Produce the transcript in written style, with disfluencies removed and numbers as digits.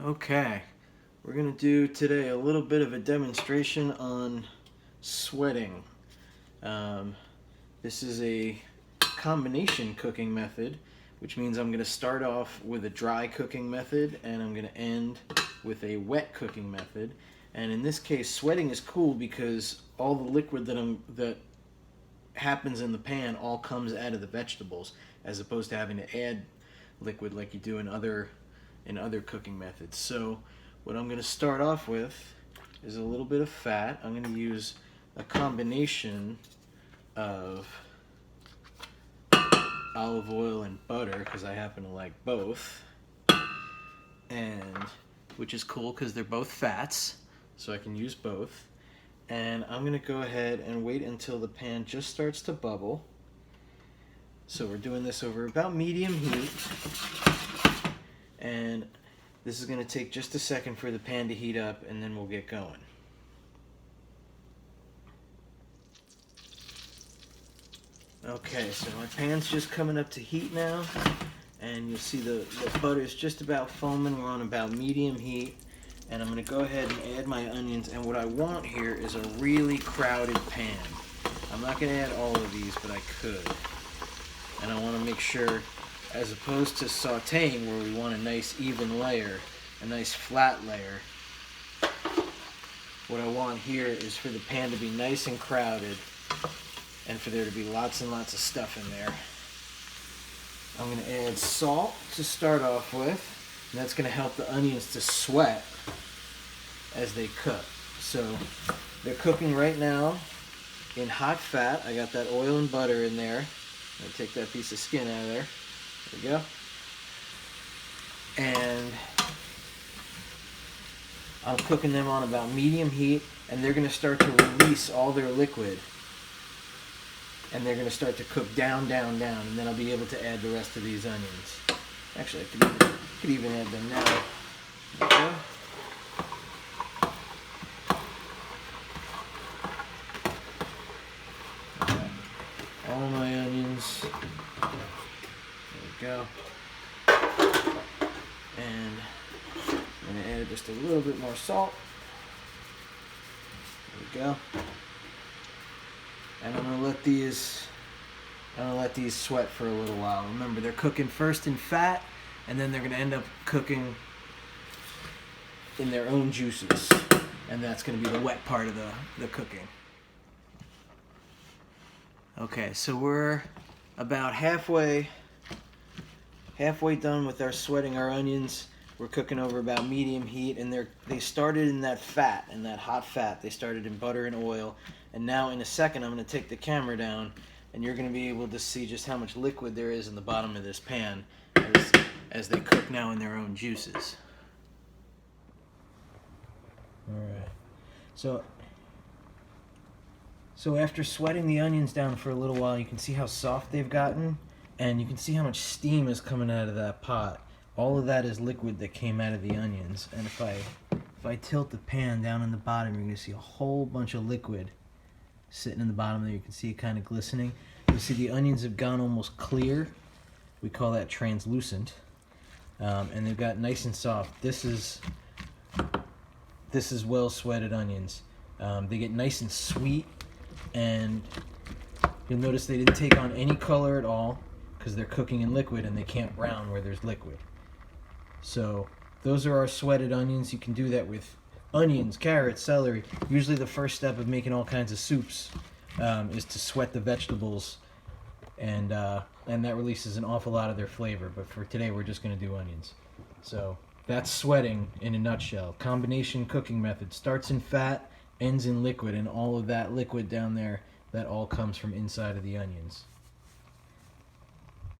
Okay, we're going to do today a little bit of a demonstration on sweating. This is a combination cooking method, which means I'm going to start off with a dry cooking method and I'm going to end with a wet cooking method. And in this case, sweating is cool because all the liquid that happens in the pan all comes out of the vegetables, as opposed to having to add liquid like you do in other cooking methods. So what I'm going to start off with is a little bit of fat. I'm going to use a combination of olive oil and butter because I happen to like both, and which is cool because they're both fats, so I can use both. And I'm going to go ahead and wait until the pan just starts to bubble. So we're doing this over about medium heat, and this is going to take just a second for the pan to heat up, and then we'll get going. Okay, so my pan's just coming up to heat now, and you'll see the butter is just about foaming. We're on about medium heat, and I'm going to go ahead and add my onions. And what I want here is a really crowded pan. I'm not going to add all of these, but I could. And I want to make sure, as opposed to sauteing where we want a nice even layer, a nice flat layer, what I want here is for the pan to be nice and crowded and for there to be lots and lots of stuff in there. I'm going to add salt to start off with, and that's going to help the onions to sweat as they cook. So they're cooking right now in hot fat. I got that oil and butter in there. I'll take that piece of skin out of there. There we go. And I'm cooking them on about medium heat, and they're going to start to release all their liquid. And they're going to start to cook down, down, down, and then I'll be able to add the rest of these onions. Actually, I could even add them now. There we go. All my onions. There we go. And I'm going to add just a little bit more salt. There we go. And I'm going to let these sweat for a little while. Remember, they're cooking first in fat, and then they're going to end up cooking in their own juices. And that's going to be the wet part of the cooking. Okay, so we're about halfway done with our sweating our onions. We're cooking over about medium heat, and they started in that fat, in that hot fat. They started in butter and oil, and now in a second I'm going to take the camera down, and you're going to be able to see just how much liquid there is in the bottom of this pan as they cook now in their own juices. All right, so after sweating the onions down for a little while, you can see how soft they've gotten, and you can see how much steam is coming out of that pot. All of that is liquid that came out of the onions, and if I tilt the pan down in the bottom, you're going to see a whole bunch of liquid sitting in the bottom there. You can see it kind of glistening. You'll see the onions have gone almost clear. We call that translucent, and they've got nice and soft. This is well sweated onions. They get nice and sweet, and you'll notice they didn't take on any color at all because they're cooking in liquid and they can't brown where there's liquid. So those are our sweated onions. You can do that with onions, carrots, celery. Usually the first step of making all kinds of soups is to sweat the vegetables, and that releases an awful lot of their flavor. But for today we're just going to do onions. So that's sweating in a nutshell. Combination cooking method. Starts in fat, ends in liquid, and all of that liquid down there, that all comes from inside of the onions.